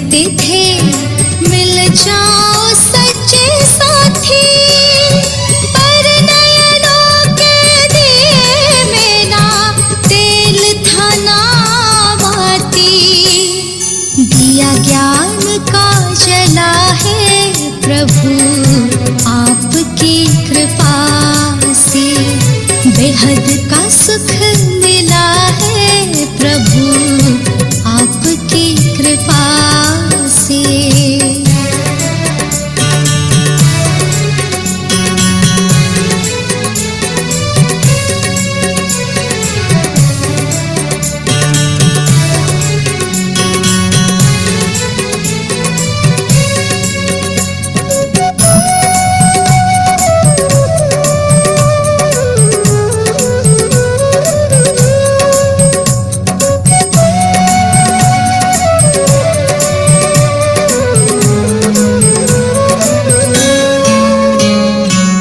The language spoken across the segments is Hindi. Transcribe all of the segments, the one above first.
कहते थे मिल जाओ सच्चे साथी, पर नयनों के दिए में ना तेल था ना बाती। दिया ज्ञान का जला है प्रभु आपकी कृपा से, बेहद का सुख मिला है प्रभु आपकी कृपा से।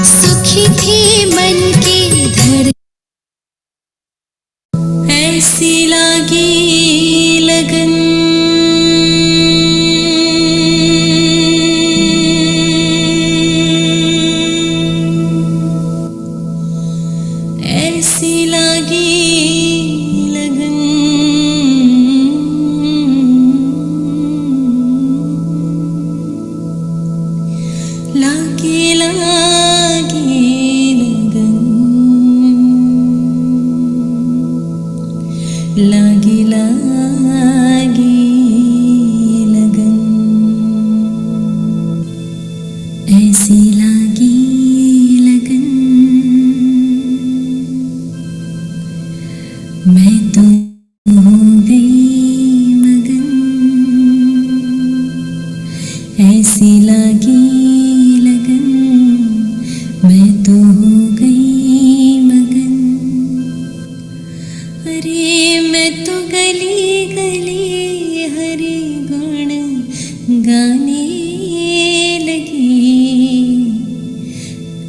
सुखी थी मन की धड़कन, ऐसी लागी लगन, ऐसी लागी लगन, लागी लागी लगन, लागी लागी लगन, ऐसी लागी लगन, मैं तो हो गई मगन, ऐसी लागी लगन, मैं तो हो गई मगन। अरे मैं तो गली गली हरि गुण गाने लगी,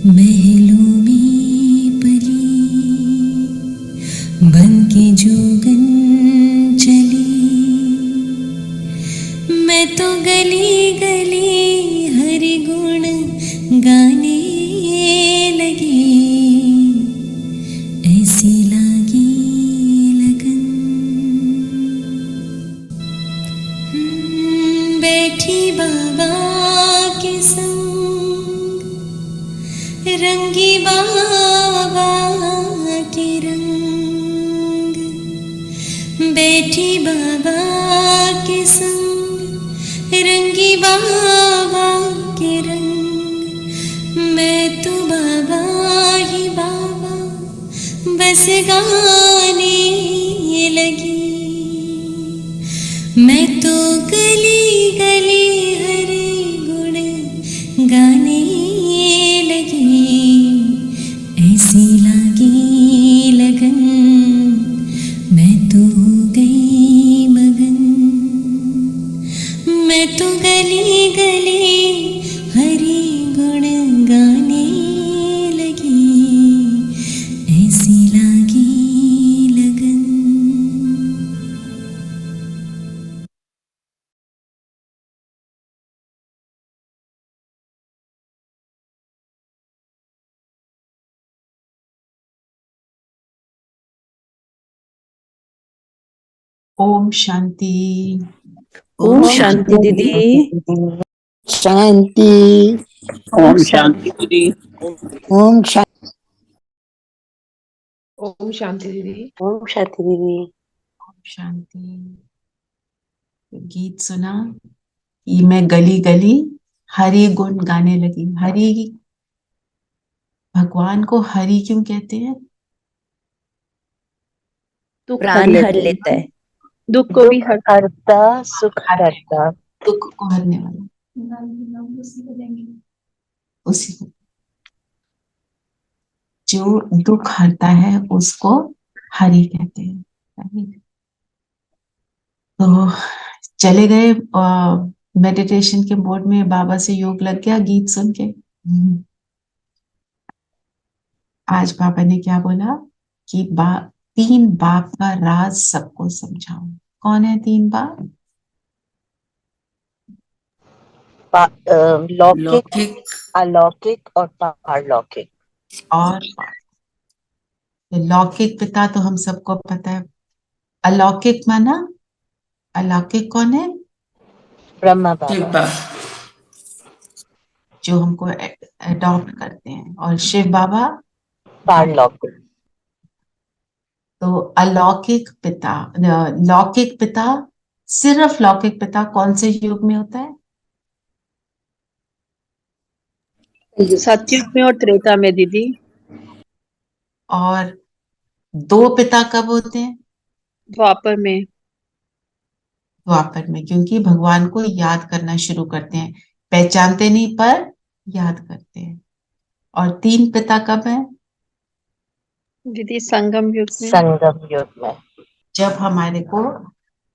महलों में पली बन के जोगन चली। मैं तो गली गली हरि गुण गाने लगी, ऐसी लागी लगन। बैठी बाबा के संग, रंगी बाबा के रंग, बैठी बाबा के संग, रंगी बाबा के रंग। मैं तो बाबा ही बाबा बस गाने लगी, मैं तो गली गली हरि गुण गाने लगी, ऐसी लागी लगन, मैं तो हो गई मगन। मैं तो गली गली हरि गुण गाने लगी, ऐसी लागी लगन। ओम शांति। ओम शांति दीदी। शांति। ओम शांति दीदी। ओम शांति। ओम शांति दीदी। ओम शांति दीदी। ओम शांति। गीत सुना कि मैं गली गली हरि गुण गाने लगी। हरि, भगवान को हरि क्यों कहते हैं? प्राण हर लेता है, दुख को भी हरता, सुख करता। दुख को हरने वाला उसी को, जो दुख हरता है उसको हरि कहते हैं। तो चले गए मेडिटेशन के बोर्ड में, बाबा से योग लग गया गीत सुन के। आज बाबा ने क्या बोला कि तीन बाप का राज सबको समझाओ। कौन है तीन बाप? लौकिक, लौकिक अलौकिक और पारलौकिक। और लौकिक पिता तो हम सबको पता है। अलौकिक माना, अलौकिक कौन है? ब्रह्मा शिव बाबा। बाबा, जो हमको अडॉप्ट करते हैं। और शिव बाबा पारलौकिक। तो अलौकिक पिता, लौकिक पिता, सिर्फ लौकिक पिता कौन से युग में होता है? सतयुग में और त्रेता में दीदी। और दो पिता कब होते हैं? द्वापर में। द्वापर में, क्योंकि भगवान को याद करना शुरू करते हैं, पहचानते नहीं पर याद करते हैं। और तीन पिता कब है? दीदी संगम युग में। संगम युग में। जब हमारे को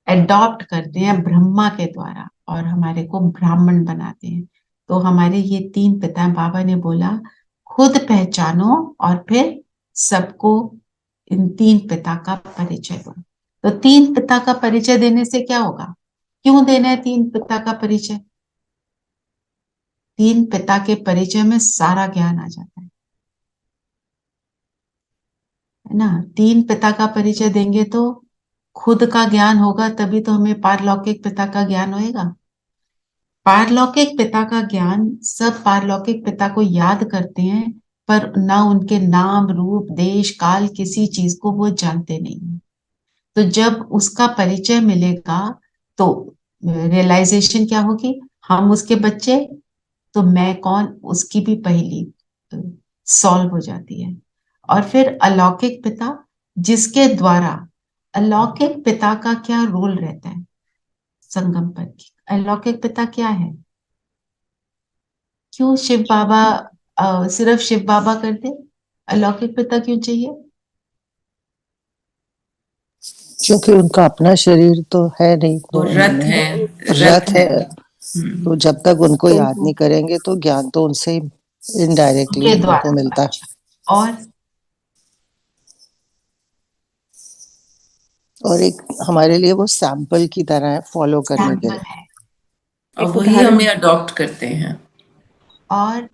एडॉप्ट करते हैं ब्रह्मा के द्वारा और हमारे को ब्राह्मण बनाते हैं, तो हमारे ये तीन पिता हैं। बाबा ने बोला खुद पहचानो और फिर सबको इन तीन पिता का परिचय दो। तो तीन पिता का परिचय देने से क्या होगा? क्यों देना है तीन पिता का परिचय? तीन पिता के परिचय में सारा ज्ञान आ जाता है ना। तीन पिता का परिचय देंगे तो खुद का ज्ञान होगा, तभी तो हमें पारलौकिक पिता का ज्ञान होएगा। पारलौकिक पिता का ज्ञान, सब पारलौकिक पिता को याद करते हैं पर ना उनके नाम रूप देश काल किसी चीज को वो जानते नहीं हैं। तो जब उसका परिचय मिलेगा तो रियलाइजेशन क्या होगी? हम उसके बच्चे, तो मैं कौन, उसकी भी पहेली सॉल्व हो जाती है। और फिर अलौकिक पिता, जिसके द्वारा, अलौकिक पिता का क्या रोल रहता है संगम पर? अलौकिक पिता क्या है? क्यों शिव बाबा सिर्फ शिव बाबा कर दे? अलौकिक पिता क्यों चाहिए? क्योंकि उनका अपना शरीर तो है नहीं, वो रथ है, रथ है। हम्म, तो जब तक उनको तो याद नहीं करेंगे तो ज्ञान तो उनसे इनडायरेक्टली उनके उनको द्वारा। मिलता है। अच्छा, और एक हमारे लिए वो सैंपल की तरह है, फॉलो करने के सैंपल लिए। है। और एक वही उदाहरण। हमें अडॉप्ट करते हैं। और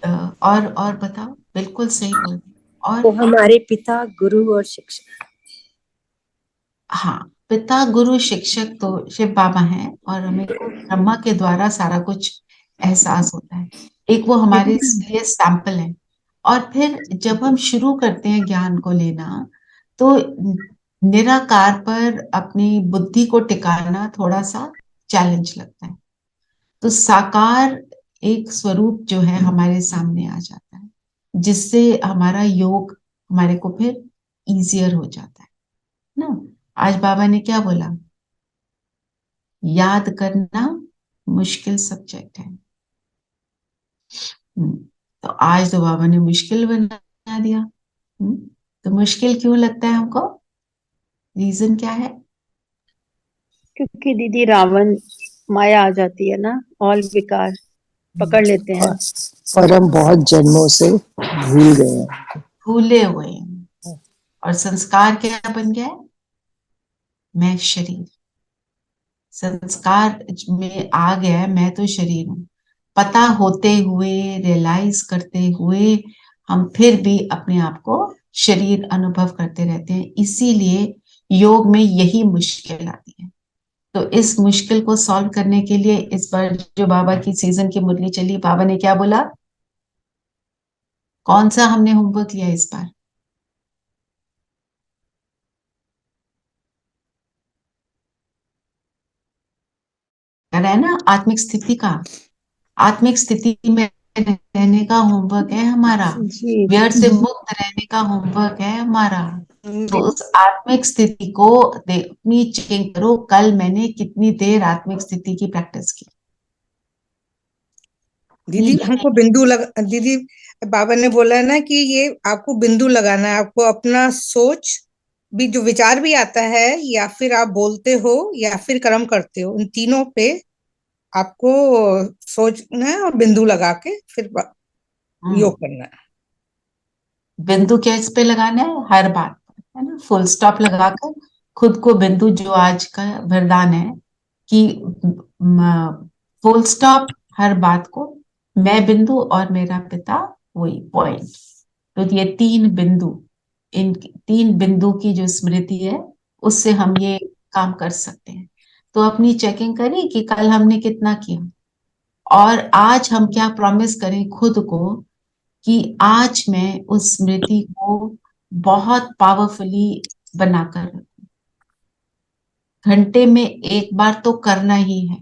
और बताओ, बिल्कुल सही बोल रही। वो और हमारे पिता, गुरु और शिक्षक। हाँ, पिता गुरु शिक्षक तो शिव बाबा हैं और हमें को ब्रह्मा के द्वारा सारा कुछ एहसास होता है। एक वो हमारे लिए सैंपल है। और फिर जब हम शुरू करते हैं ज्ञान को लेना, तो निराकार पर अपनी बुद्धि को टिकाना थोड़ा सा चैलेंज लगता है। तो साकार एक स्वरूप जो है हमारे सामने आ जाता है, जिससे हमारा योग हमारे को फिर इजियर हो जाता है ना। आज बाबा ने क्या बोला? याद करना मुश्किल सब्जेक्ट है। तो आज तो बाबा ने मुश्किल बना दिया। तो मुश्किल क्यों लगता है हमको? रीजन क्या है? क्योंकि दीदी रावण माया आ जाती है ना, और विकार पकड़ लेते हैं। और हम बहुत जन्मों से भूल गए हैं। भूले हुए हैं। और संस्कार क्या बन गया है? मैं शरीर। संस्कार में आ गया है मैं तो शरीर हूं। पता होते हुए, रियलाइज करते हुए हम फिर भी अपने आप को शरीर अनुभव करते रहते हैं। इसीलिए योग में यही मुश्किल आती है। तो इस मुश्किल को सॉल्व करने के लिए इस बार जो बाबा की सीजन की मुरली चली, बाबा ने क्या बोला? कौन सा हमने होमवर्क लिया इस बार? कर रहा है ना, आत्मिक स्थिति का। आत्मिक स्थिति में रहने का होमवर्क है हमारा। जी व्यर्थ से मुक्त रहने का होमवर्क है हमारा। तो उस आत्मिक स्थिति को अपनी चेकिंग करो, कल मैंने कितनी देर आत्मिक स्थिति की प्रैक्टिस की। दीदी हमको बिंदु लगा, दीदी बाबा ने बोला है ना कि ये आपको बिंदु लगाना है। आपको अपना सोच भी, जो विचार भी आता है, या फिर आप बोलते हो या फिर कर्म करते हो, इन तीनों पे आपको सोचना है और बिंदु लगा के फिर योग करना है। बिंदु किस पे लगाना है? हर बात पर, है ना। फुल स्टॉप लगाकर खुद को बिंदु, जो आज का वरदान है कि फुल स्टॉप हर बात को, मैं बिंदु और मेरा पिता वही पॉइंट। तो ये तीन बिंदु, इन तीन बिंदु की जो स्मृति है उससे हम ये काम कर सकते हैं। तो अपनी चेकिंग करें कि कल हमने कितना किया, और आज हम क्या प्रॉमिस करें खुद को कि आज मैं उस स्मृति को बहुत पावरफुली बनाकर रखूं। घंटे में एक बार तो करना ही है,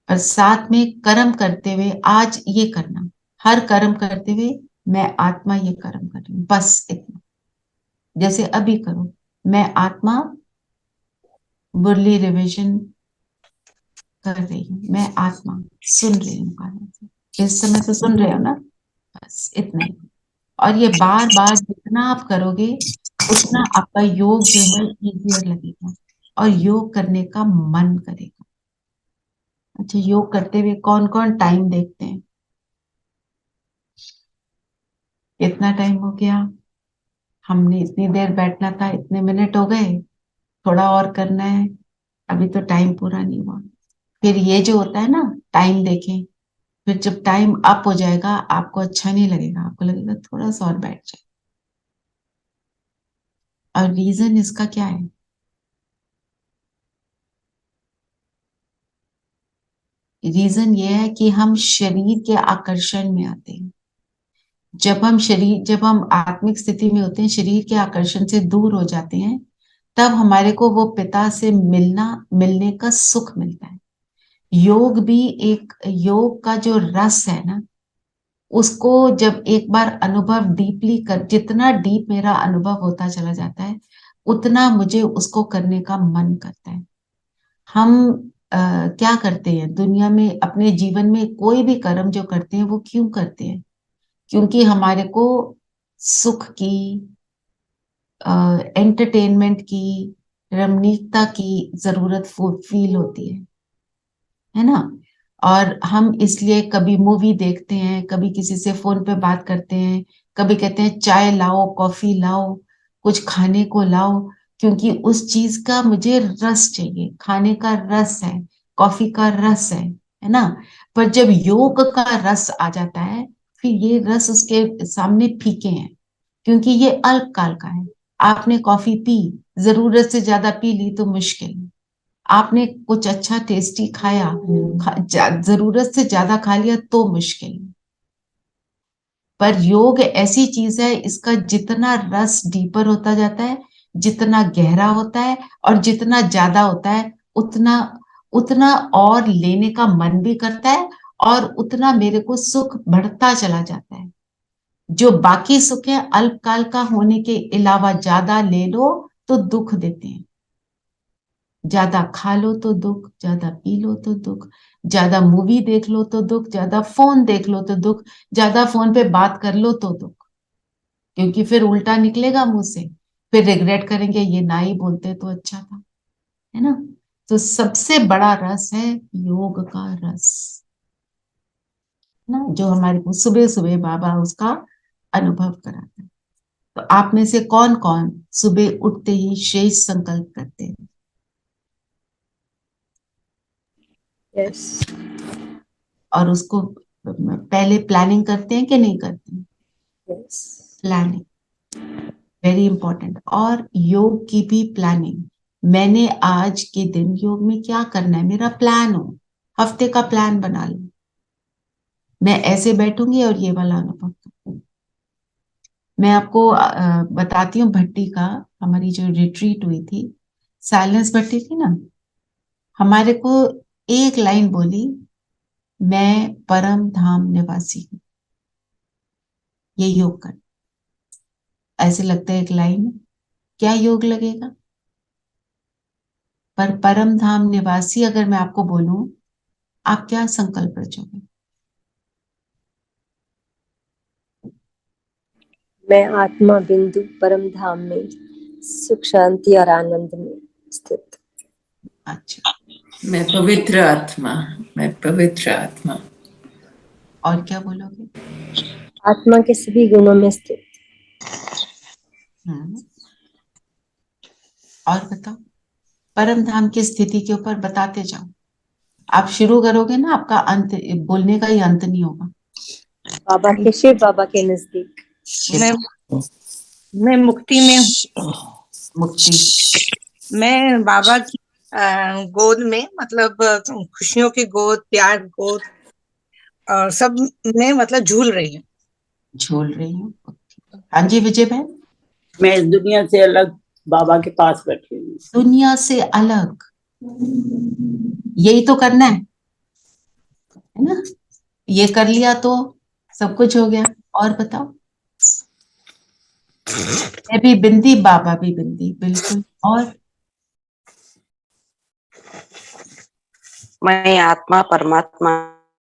और साथ में कर्म करते हुए आज ये करना, हर कर्म करते हुए मैं आत्मा ये कर्म कर रही हूँ, बस इतना। जैसे अभी करो, मैं आत्मा मुरली रिविजन कर रही हूँ, मैं आत्मा सुन रही हूँ कानों से, इस समय तो सुन रहे हो ना, बस इतना ही। और ये बार बार जितना आप करोगे उतना आपका योग जो है इजियर लगेगा और योग करने का मन करेगा। अच्छा, योग करते हुए कौन कौन टाइम देखते हैं? कितना टाइम हो गया, हमने इतनी देर बैठना था, इतने मिनट हो गए, थोड़ा और करना है, अभी तो टाइम पूरा नहीं हुआ। फिर ये जो होता है ना, टाइम देखें, फिर जब टाइम अप हो जाएगा आपको अच्छा नहीं लगेगा, आपको लगेगा थोड़ा सा और बैठ जाए। और रीजन इसका क्या है? रीजन ये है कि हम शरीर के आकर्षण में आते हैं। जब हम आत्मिक स्थिति में होते हैं, शरीर के आकर्षण से दूर हो जाते हैं, तब हमारे को वो पिता से मिलने का सुख मिलता है। योग भी एक, योग का जो रस है ना, उसको जब एक बार अनुभव डीपली कर, जितना डीप मेरा अनुभव होता चला जाता है उतना मुझे उसको करने का मन करता है। हम क्या करते हैं दुनिया में, अपने जीवन में कोई भी कर्म जो करते हैं वो क्यों करते हैं? क्योंकि हमारे को सुख की, एंटरटेनमेंट की, रमणीकता की जरूरत फील होती है ना? और हम इसलिए कभी मूवी देखते हैं, कभी किसी से फोन पे बात करते हैं, कभी कहते हैं चाय लाओ, कॉफी लाओ, कुछ खाने को लाओ, क्योंकि उस चीज का मुझे रस चाहिए। खाने का रस है, कॉफी का रस है ना? पर जब योग का रस आ जाता है, फिर ये रस उसके सामने फीके हैं, क्योंकि ये अल्पकाल का है। आपने कॉफी पी, जरूरत से ज्यादा पी ली तो मुश्किल। आपने कुछ अच्छा टेस्टी खाया, जरूरत से ज्यादा खा लिया तो मुश्किल। पर योग ऐसी चीज है, इसका जितना रस डीपर होता जाता है, जितना गहरा होता है और जितना ज्यादा होता है, उतना उतना और लेने का मन भी करता है, और उतना मेरे को सुख बढ़ता चला जाता है। जो बाकी सुख है अल्पकाल का होने के अलावा, ज्यादा ले लो तो दुख देते हैं। ज्यादा खा लो तो दुख, ज्यादा पी लो तो दुख, ज्यादा मूवी देख लो तो दुख, ज्यादा फोन देख लो तो दुख, ज्यादा फोन पे बात कर लो तो दुख, क्योंकि फिर उल्टा निकलेगा मुंह से, फिर रिग्रेट करेंगे ये ना ही बोलते तो अच्छा था, है ना? तो सबसे बड़ा रस है योग का रस ना, जो हमारे को सुबह सुबह बाबा उसका अनुभव कराते हैं। तो आप में से कौन कौन सुबह उठते ही शेष संकल्प करते हैं? यस। और उसको पहले प्लानिंग करते हैं कि नहीं करते हैं? यस। Planning very important. और योग की भी प्लानिंग, मैंने आज के दिन योग में क्या करना है, मेरा प्लान हो, हफ्ते का प्लान बना लो, मैं ऐसे बैठूंगी और ये वाला अनुभव करूंगी। मैं आपको बताती हूँ भट्टी का, हमारी जो रिट्रीट हुई थी, साइलेंस भट्टी थी ना, हमारे को एक लाइन बोली, मैं परम धाम निवासी हूँ, ये योग कर। ऐसे लगता है एक लाइन, क्या योग लगेगा? पर परम धाम निवासी अगर मैं आपको बोलूं, आप क्या संकल्प रचोगे? मैं आत्मा बिंदु परम धाम में सुख शांति और आनंद में स्थित। अच्छा, मैं पवित्र आत्मा, मैं पवित्र आत्मा। और क्या बोलोगे? आत्मा के सभी गुणों में स्थित। हम्म, और बताओ, परम धाम की स्थिति के ऊपर बताते जाओ। आप शुरू करोगे ना, आपका अंत, बोलने का ही अंत नहीं होगा। बाबा के, शिव बाबा के नजदीक। मैं मैं मुक्ति में हूँ। मुक्ति। मैं बाबा की गोद में, मतलब खुशियों की गोद, प्यार की गोद, और सब में मतलब झूल रही हूँ। झूल रही हूँ। हाँ जी विजय बहन। मैं इस दुनिया से अलग बाबा के पास बैठी हूँ। दुनिया से अलग, यही तो करना है ना? ये कर लिया तो सब कुछ हो गया। और बताओ। मैं भी बिंदी, बाबा भी बिंदी, बिल्कुल। और मैं आत्मा परमात्मा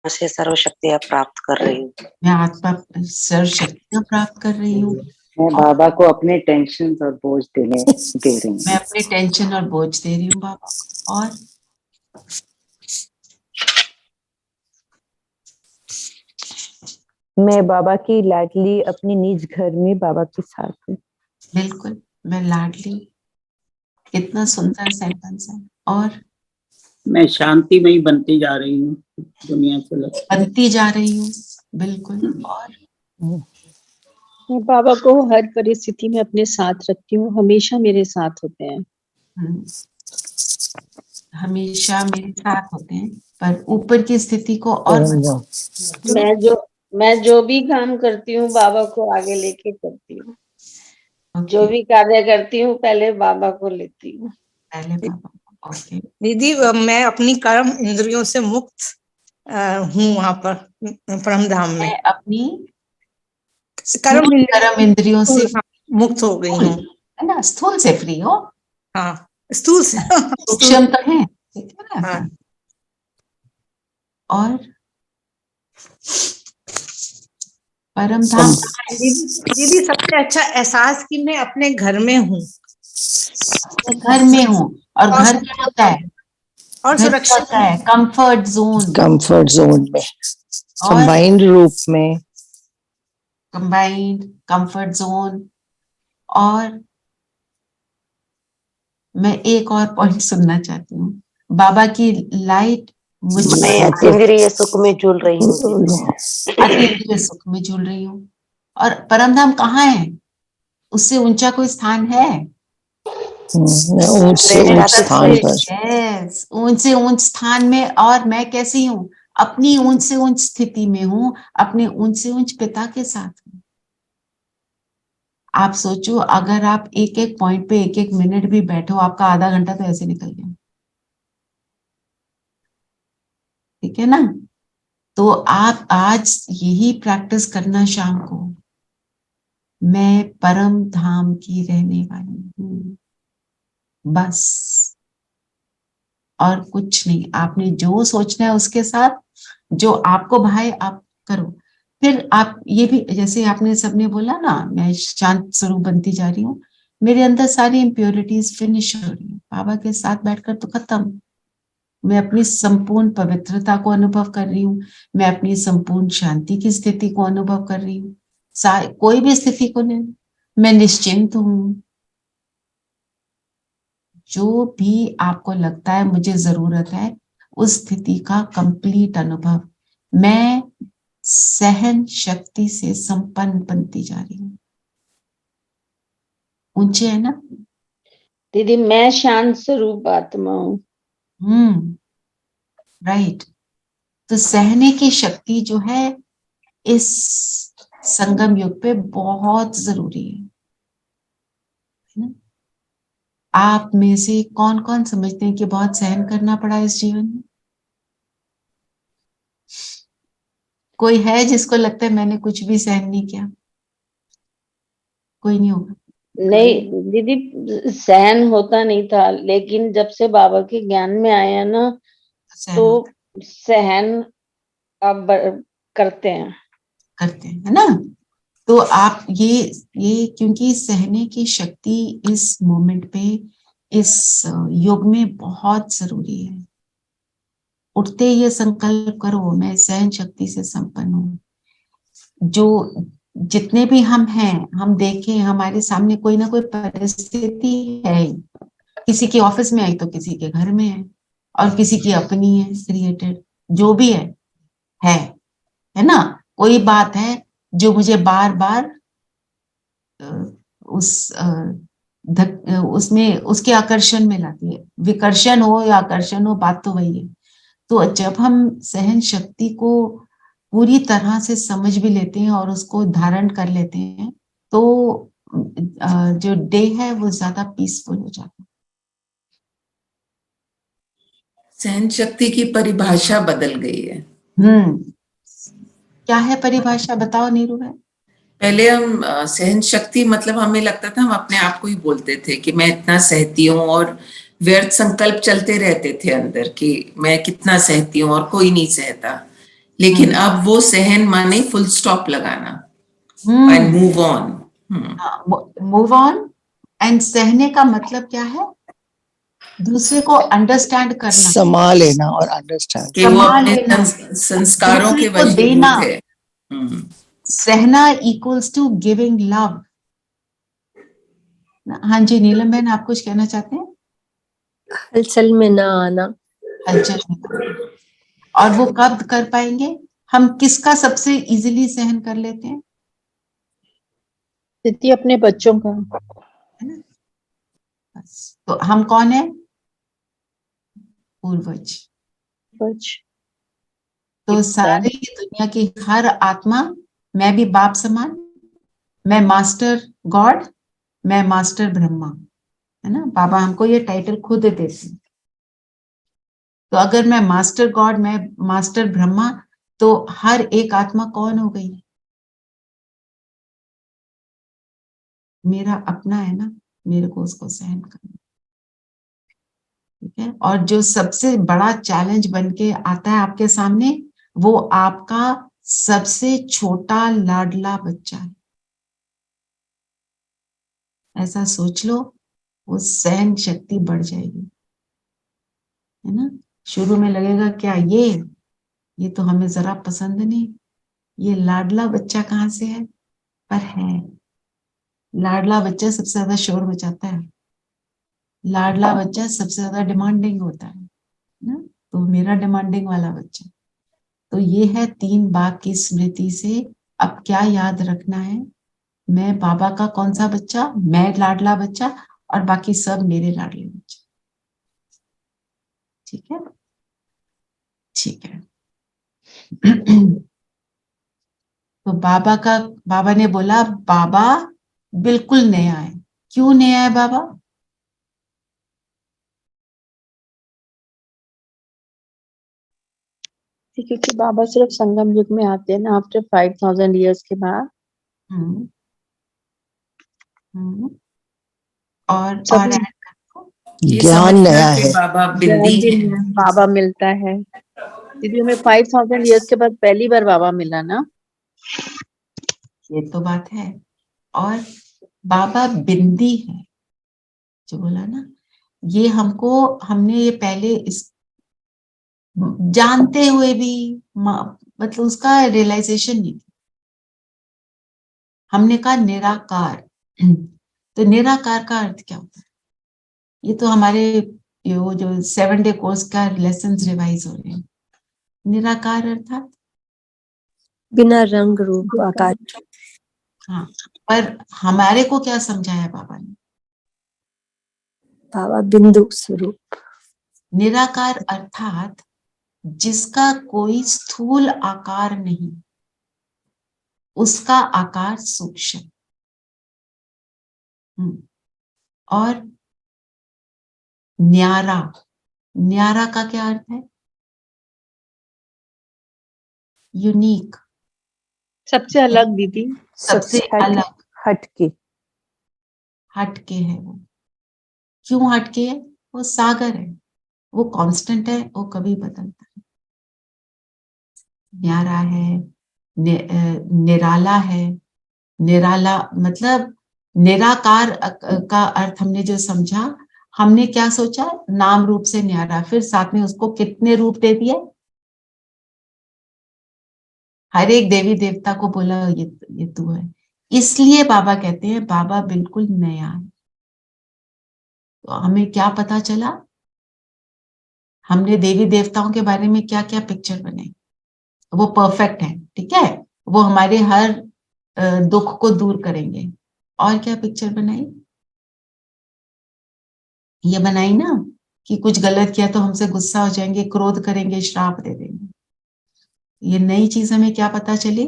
से सर्वशक्तियां प्राप्त कर रही हूँ। मैं आत्मा सर्व शक्तियां प्राप्त कर रही हूँ। मैं बाबा को अपने टेंशन और बोझ दे रही हूँ। मैं अपने टेंशन और बोझ दे रही हूँ बाबा को। और मैं बाबा की लाडली अपनी निज घर में बाबा के साथ हूँ। बिल्कुल, मैं लाडली। कितना सुंदर सेंटेंस है। और मैं शांतिमयी बनती जा रही हूँ दुनिया से अलग। बनती जा रही हूँ, बिल्कुल। और मैं बाबा को हर परिस्थिति में अपने साथ रखती हूँ, हमेशा मेरे साथ होते हैं। हमेशा मेरे साथ होते हैं। पर ऊपर की स्थिति को और मैं जो भी काम करती हूँ बाबा को आगे लेके करती हूँ। जो भी कार्य करती हूँ पहले बाबा को लेती हूँ। पहले बाबा। ओके दीदी, मैं अपनी कर्म इंद्रियों से मुक्त हूँ वहां पर परम धाम में। मैं अपनी कर्म इंद्रियों से मुक्त हो गई हूँ। है ना? स्थूल से फ्री हो। हाँ, स्थूल से सूक्ष्म तो है, ठीक है ना? हाँ। और परम धाम दीदी, सबसे अच्छा एहसास कि मैं अपने घर में हूँ, घर में हूँ। और घर क्या होता है? और घर क्या होता है? Comfort zone. कंफर्ट जोन में, कंबाइंड रूप में, कंबाइंड कंफर्ट जोन। और मैं एक और पॉइंट सुनना चाहती हूँ। बाबा की लाइट मुझ मैं अतीन्द्रिय सुख में झूल रही हूँ। अतीन्द्रिय सुख में झूल रही हूँ। और परमधाम कहाँ है? उससे ऊंचा कोई स्थान है? ऊंच से ऊंच स्थान पर। यस, ऊंच से ऊंच स्थान में। और मैं कैसी हूँ? अपनी ऊंच से ऊंच स्थिति में हूँ, अपने ऊंच से ऊंच पिता के साथ हूँ। आप सोचो, अगर आप एक एक पॉइंट पे एक एक मिनट भी बैठो, आपका आधा घंटा तो ऐसे निकल गया। ठीक है ना? तो आप आज यही प्रैक्टिस करना शाम को। मैं परम धाम की रहने वाली हूँ, बस। और कुछ नहीं। आपने जो सोचना है उसके साथ, जो आपको भाए आप करो। फिर आप ये भी, जैसे आपने सबने बोला ना, मैं शांत स्वरूप बनती जा रही हूँ, मेरे अंदर सारी इम्प्योरिटीज फिनिश हो रही है। बाबा के साथ बैठकर तो खत्म। मैं अपनी संपूर्ण पवित्रता को अनुभव कर रही हूँ, मैं अपनी संपूर्ण शांति की स्थिति को अनुभव कर रही हूँ। कोई भी स्थिति को ले, मैं निश्चिंत हूँ। जो भी आपको लगता है मुझे जरूरत है, उस स्थिति का कंप्लीट अनुभव। मैं सहन शक्ति से संपन्न बनती जा रही हूँ। ऊंचे है ना दीदी? मैं शांत स्वरूप आत्मा हूँ। राइट। तो सहने की शक्ति जो है इस संगम युग पे बहुत जरूरी है ना? आप में से कौन कौन समझते हैं कि बहुत सहन करना पड़ा इस जीवन में? कोई है जिसको लगता है मैंने कुछ भी सहन नहीं किया? कोई नहीं होगा। नहीं दीदी, सहन होता नहीं था, लेकिन जब से बाबा के ज्ञान में आया ना, तो सहन अब करते हैं है ना? तो आप ये क्योंकि सहने की शक्ति इस मोमेंट पे, इस युग में बहुत जरूरी है। उठते ये संकल्प करो, मैं सहन शक्ति से संपन्न हूँ। जो जितने भी हम हैं, हम देखें हमारे सामने कोई ना कोई परिस्थिति है। किसी के ऑफिस में आई तो किसी के घर में है, और किसी की अपनी है क्रिएटेड, जो भी है ना। कोई बात है जो मुझे बार बार उसमें उसके आकर्षण में लाती है। विकर्षण हो या आकर्षण हो, बात तो वही है। तो जब हम सहन शक्ति को पूरी तरह से समझ भी लेते हैं और उसको धारण कर लेते हैं, तो जो डे है वो ज्यादा पीसफुल हो जाता है। सहन शक्ति की परिभाषा बदल गई है। क्या है परिभाषा, बताओ नीरू भाई। पहले हम सहन शक्ति मतलब हमें लगता था, हम अपने आप को ही बोलते थे कि मैं इतना सहती हूँ, और व्यर्थ संकल्प चलते रहते थे अंदर कि मैं कितना सहती हूँ और कोई नहीं सहता। लेकिन अब वो सहन माने फुल स्टॉप लगाना and move on. Move on and सहने का मतलब क्या है? दूसरे को अंडरस्टैंड करना, समा लेना और अंडरस्टैंड, कि वो अपने संस्कारों के वशीभूत है। सहना इक्वल्स टू गिविंग लव। हाँ जी नीलम बहन, आप कुछ कहना चाहते हैं? हलचल में ना आना। हलचल में। और वो कब कर पाएंगे? हम किसका सबसे इजीली सहन कर लेते हैं? दीदी अपने बच्चों का। है ना? बस, तो हम कौन है? पूर्वज। तो सारी दुनिया की हर आत्मा, मैं भी बाप समान, मैं मास्टर गॉड, मैं मास्टर ब्रह्मा, है ना। बाबा हमको ये टाइटल खुद देते हैं। तो अगर मैं मास्टर गॉड, मैं मास्टर ब्रह्मा, तो हर एक आत्मा कौन हो गई? मेरा अपना है ना, मेरे को उसको सहन करना। ठीक है। और जो सबसे बड़ा चैलेंज बन के आता है आपके सामने, वो आपका सबसे छोटा लाडला बच्चा है। ऐसा सोच लो, वो सहन शक्ति बढ़ जाएगी, है ना। शुरू में लगेगा क्या ये तो हमें जरा पसंद नहीं, ये लाडला बच्चा कहाँ से है, पर है। लाडला बच्चा सबसे ज्यादा शोर मचाता है, लाडला बच्चा सबसे ज्यादा डिमांडिंग होता है ना। तो मेरा डिमांडिंग वाला बच्चा, तो ये है 3 बाघ की स्मृति से अब क्या याद रखना है? मैं बाबा का कौन सा बच्चा? मैं लाडला बच्चा, और बाकी सब मेरे लाडले बच्चे। ठीक है, ठीक है। तो बाबा ने बोला, बाबा बिल्कुल नया है। क्यों नया है बाबा? क्योंकि बाबा सिर्फ संगम युग में आते हैं ना, आफ्टर 5000 ईयर्स के बाद। और ज्ञान नया है, बाबा बिंदी है। बाबा मिलता है दीदी हमें 5000 ईयर्स के बाद पहली बार बाबा मिला ना। ये तो बात है। और बाबा बिंदी है जो बोला ना, ये हमने ये पहले इस जानते हुए भी मतलब उसका रियलाइजेशन नहीं। हमने कहा निराकार। तो निराकार का अर्थ क्या होता है? ये तो हमारे वो जो 7 डे कोर्स का लेसन रिवाइज हो रहे हैं। निराकार अर्थात बिना रंग रूप आकार। हाँ, पर हमारे को क्या समझाया बाबा ने? बाबा बिंदु स्वरूप। निराकार अर्थात जिसका कोई स्थूल आकार नहीं, उसका आकार सूक्ष्म। और न्यारा, न्यारा का क्या अर्थ है? यूनिक, सबसे अलग दीदी। सबसे अलग, हटके। हटके है वो। क्यों हटके है? वो सागर है, वो कांस्टेंट है, वो कभी बदलता है। न्यारा है, निराला है। निराला मतलब निराकार का अर्थ हमने जो समझा, हमने क्या सोचा? नाम रूप से न्यारा, फिर साथ में उसको कितने रूप दे दिए? हर एक देवी देवता को बोला ये तू है। इसलिए बाबा कहते हैं बाबा बिल्कुल नया है। तो हमें क्या पता चला? हमने देवी देवताओं के बारे में क्या क्या पिक्चर बनाई, वो परफेक्ट है, ठीक है, वो हमारे हर दुख को दूर करेंगे। और क्या पिक्चर बनाई, ये बनाई ना कि कुछ गलत किया तो हमसे गुस्सा हो जाएंगे, क्रोध करेंगे, श्राप दे देंगे। ये नई चीज हमें क्या पता चली,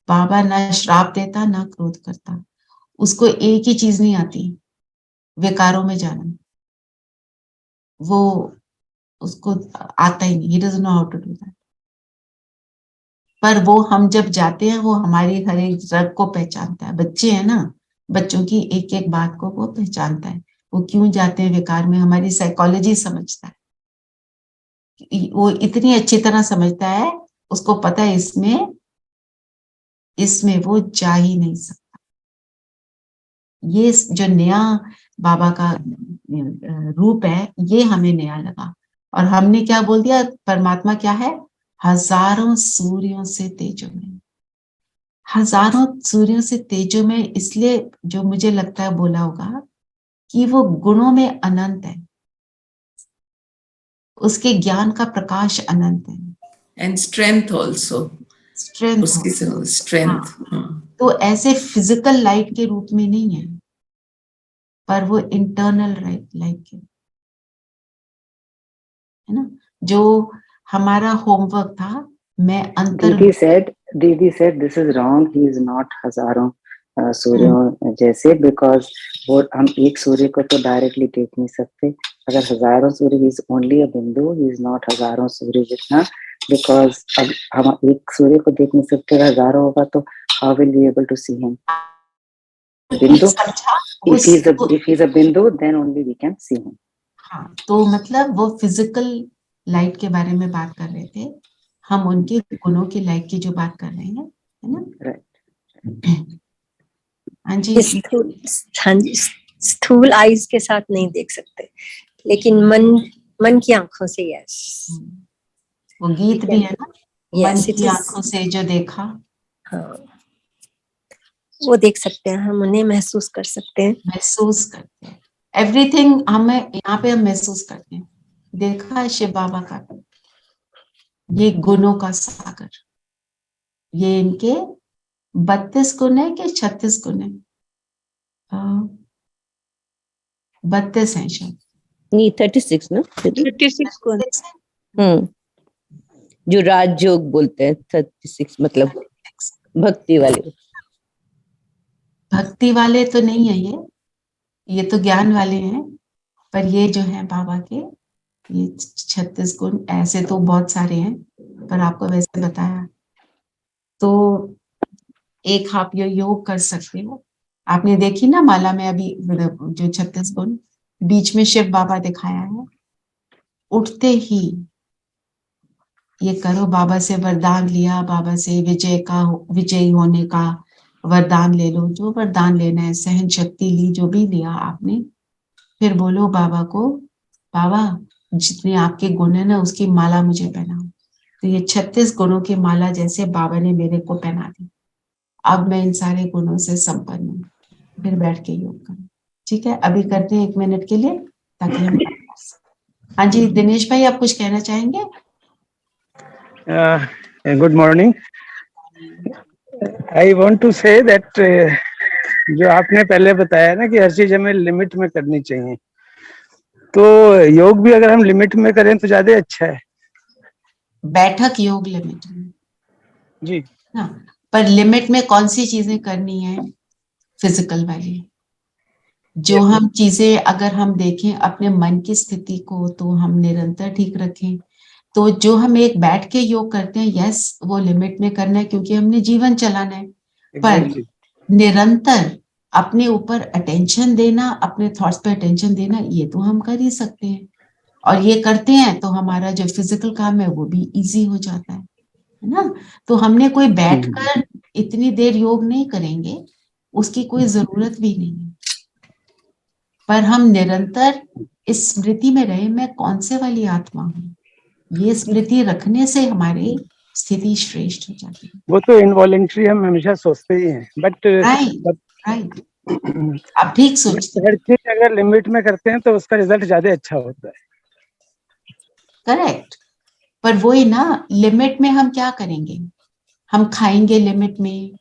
बाबा ना श्राप देता ना क्रोध करता, उसको एक ही चीज नहीं आती, विकारों में जाना, वो उसको आता ही नहीं, he doesn't know how to do that। पर वो हम जब जाते हैं वो हमारी हर एक रग को पहचानता है, बच्चे हैं ना, बच्चों की एक एक बात को वो पहचानता है, वो क्यों जाते हैं विकार में, हमारी साइकोलॉजी समझता है, वो इतनी अच्छी तरह समझता है, उसको पता है इसमें वो जा ही नहीं सकता। ये जो नया बाबा का रूप है, ये हमें नया लगा, और हमने क्या बोल दिया, परमात्मा क्या है, हजारों सूर्यों से तेजोमय, हजारों सूर्यों से तेजोमय, इसलिए जो मुझे लगता है बोला होगा कि वो गुणों में अनंत है, उसके ज्ञान का प्रकाश अनंत है, एंड स्ट्रेंथ ऑल्सो, स्ट्रेंथ, उसकी स्ट्रेंथ। तो ऐसे फिजिकल लाइट के रूप में नहीं है, पर वो इंटरनल लाइट है ना। जो हमारा होमवर्क था, मैं अंतर Didi said this is wrong. He is not हजारों सूर्यों जैसे, because वो हम एक सूर्य को तो डायरेक्टली देख नहीं सकते, अगर हजारों सूर्य, he is only a बिंदु, he is not हजारों सूर्य जितना, because अब हम एक सूर्य को देख नहीं सकते, अगर हजारों होगा तो how will we able to see him? बिंदु, if he is a बिंदु, then only we can see him। हाँ, तो मतलब वो फिजिकल लाइट के बारे में बात कर रहे थे, हम उनके गुणों की लाइट की जो बात कर रहे हैं, है ना। हाँ जी, हाँ जी, स्थूल आइज के साथ नहीं देख सकते, लेकिन मन की आंखों से, यस, वो गीत भी है ना, मन की आंखों से जो देखा, हाँ, वो देख सकते हैं, हम उन्हें महसूस कर सकते हैं, महसूस करते हैं, एवरीथिंग हमें यहाँ पे हम महसूस करते हैं। देखा है शिव बाबा का ये गुणों का सागर, ये इनके 32 गुण है कि 36 गुण है, 32 है शायद, नहीं 36 ना, 36 गुण, जो राजयोग बोलते हैं 36, मतलब भक्ति वाले तो नहीं है, ये तो ज्ञान वाले हैं, पर ये जो है बाबा के ये 36 गुण, ऐसे तो बहुत सारे हैं, पर आपको वैसे बताया तो एक आप ये योग कर सकते हो। आपने देखी ना माला में अभी जो 36 गुण, बीच में शिव बाबा दिखाया है, उठते ही ये करो, बाबा से वरदान लिया, बाबा से विजयी होने का वरदान ले लो, जो वरदान लेना है, सहन शक्ति ली, जो भी लिया आपने, फिर बोलो बाबा को, बाबा जितने आपके गुण है ना उसकी माला मुझे पहनाओ। तो ये 36 गुणों की माला जैसे बाबा ने मेरे को पहना दी, अब मैं इन सारे गुणों से संपन्न हूँ, फिर बैठ के योग करूँ। ठीक है, अभी करते हैं 1 मिनट के लिए ताकि हम हाँ जी, दिनेश भाई आप कुछ कहना चाहेंगे? Good morning. I want to say that जो आपने पहले बताया ना कि हर चीज हमें लिमिट में करनी चाहिए, तो योग भी अगर हम लिमिट में करें तो ज्यादा अच्छा है। बैठक योग लिमिट में जी, हाँ, पर लिमिट में कौन सी चीजें करनी है? फिजिकल वाली जो हम चीजें अगर हम देखें अपने मन की स्थिति को तो हम निरंतर ठीक रखें, तो जो हम एक बैठ के योग करते हैं, यस वो लिमिट में करना है क्योंकि हमने जीवन चलाना है, पर निरंतर अपने ऊपर अटेंशन देना, अपने थॉट्स पे अटेंशन देना, ये तो हम कर ही सकते हैं, और ये करते हैं तो हमारा जो फिजिकल काम है वो भी इजी हो जाता है ना। तो हमने कोई बैठकर इतनी देर योग नहीं करेंगे, उसकी कोई जरूरत भी नहीं है, पर हम निरंतर इस स्मृति में रहे, मैं कौन से वाली आत्मा हूँ, ये स्मृति रखने से हमारी स्थिति श्रेष्ठ हो जाती है। वो तो इनवॉलेंट्री हम हमेशा सोचते ही हैं, बट राइट आप ठीक सोचते हैं। हर चीज अगर लिमिट में करते हैं तो उसका रिजल्ट ज्यादा अच्छा होता है। करेक्ट, पर वही ना, लिमिट में हम क्या करेंगे, हम खाएंगे लिमिट में,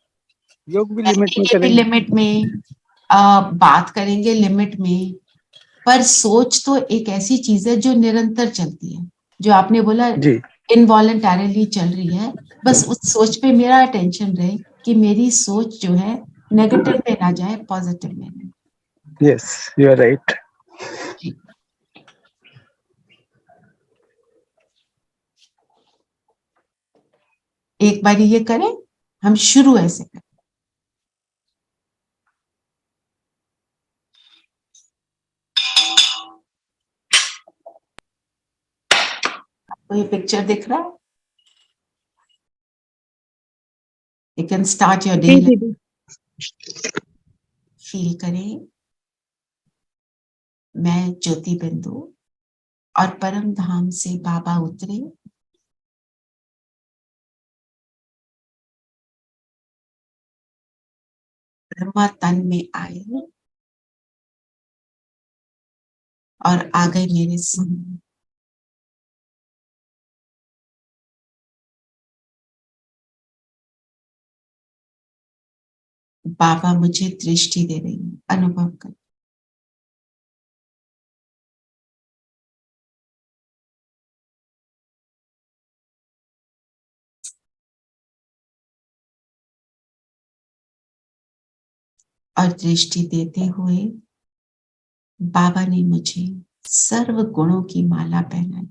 योग भी लिमिट में भी करेंगे, लिमिट में, बात करेंगे लिमिट में, पर सोच तो एक ऐसी चीज है जो निरंतर चलती है, जो आपने बोला जी इनवॉलंटरली चल रही है। बस उस सोच पे मेरा अटेंशन रहे कि मेरी सोच जो है नेगेटिव में ना जाए, पॉजिटिव में रहे। Yes you are right. एक बार ये करें, हम शुरू ऐसे करें। आपको ये पिक्चर दिख रहा है? You can start your day. Feel करें मैं ज्योति बिंदु और परम धाम से बाबा उतरे, ब्रह्मा तन में आए और आ गए मेरे सामने। बाबा मुझे दृष्टि दे रही है, अनुभव कर। और दृष्टि देते हुए बाबा ने मुझे सर्व गुणों की माला पहनाई।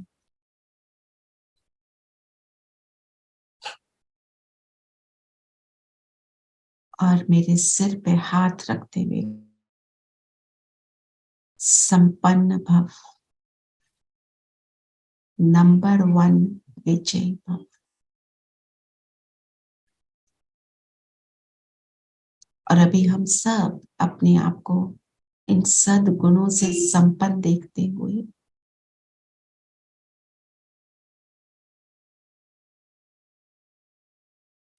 और मेरे सिर पे हाथ रखते हुए संपन्न भव, नंबर 1 विजय भव। और अभी हम सब अपने आप को इन सद्गुणों से संपन्न देखते हुए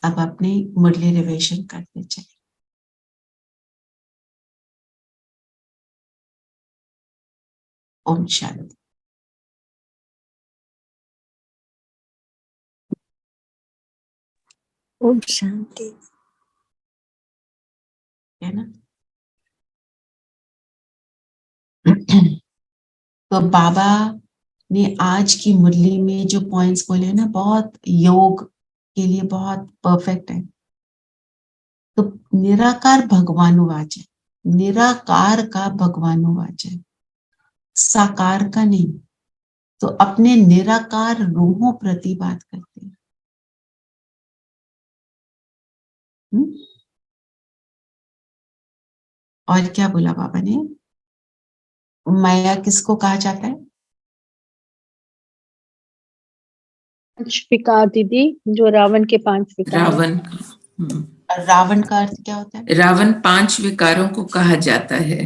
अब अपनी मुरली रिविजन करते चले। ओम शांति। ओम शांति। है ना? तो बाबा ने आज की मुरली में जो पॉइंट्स बोले ना, बहुत योग के लिए बहुत परफेक्ट है। तो निराकार भगवानुवाच है, निराकार का भगवानुवाच है, साकार का नहीं। तो अपने निराकार रूहों प्रति बात करते हैं। और क्या बोला बाबा ने? माया किसको कहा जाता है? 5 विकार दीदी, जो रावण के 5 विकार हैं। रावण। रावण का अर्थ क्या होता है? रावण 5 विकारों को कहा जाता है।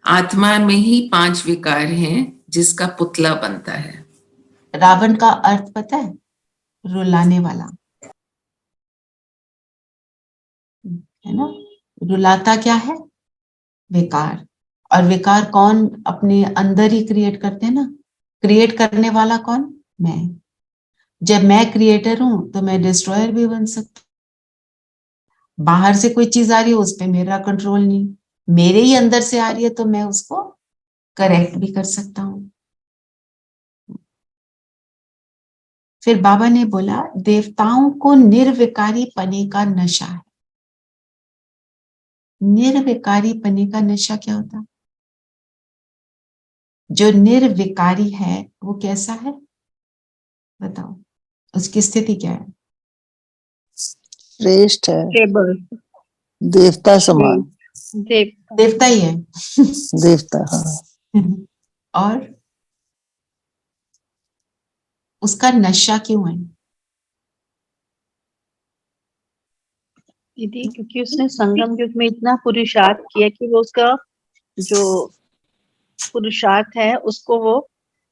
आत्मा में ही 5 विकार हैं जिसका पुतला बनता है। रावण का अर्थ पता है? रुलाने वाला, है ना? रुलाता क्या है? विकार। और विकार कौन अपने अंदर ही क्रिएट करते हैं ना? क्रिएट करने वाला कौन? मैं। जब मैं क्रिएटर हूं तो मैं डिस्ट्रॉयर भी बन सकता। बाहर से कोई चीज आ रही है, उस पर मेरा कंट्रोल नहीं, मेरे ही अंदर से आ रही है तो मैं उसको करेक्ट भी कर सकता हूं। फिर बाबा ने बोला देवताओं को निर्विकारी पने का नशा है। निर्विकारी पने का नशा क्या होता है? जो निर्विकारी है वो कैसा है बताओ, उसकी स्थिति क्या है? श्रेष्ठ है, स्टेबल, देवता समान, देवता ही है। देवता, हाँ। और उसका नशा क्यों है? दीदी क्योंकि उसने संगम युग में इतना पुरुषार्थ किया कि वो उसका जो पुरुषार्थ है उसको वो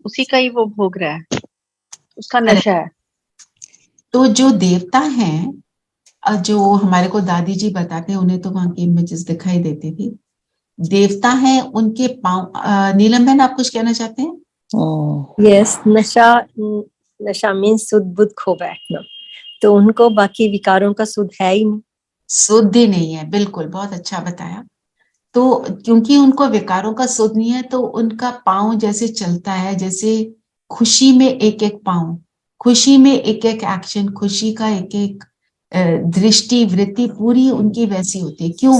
उसी का ही वो भोग रहा है, उसका नशा है। तो जो देवता हैं, जो हमारे को दादी जी बताते हैं, उन्हें तो वहां की इमेजेस दिखाई देती थी। देवता हैं, उनके पांव, नीलम बहन आप कुछ कहना चाहते हैं? यस, नशा मीन्स सुध बुध खो बैठना, तो उनको बाकी विकारों का सुध है ही नहीं। सुध ही नहीं है, बिल्कुल, बहुत अच्छा बताया। तो क्योंकि उनको विकारों का सुध नहीं है तो उनका पांव जैसे चलता है, जैसे खुशी में एक एक पांव, खुशी में एक एक एक्शन, खुशी का एक एक दृष्टि वृत्ति पूरी उनकी वैसी होती है। क्यों?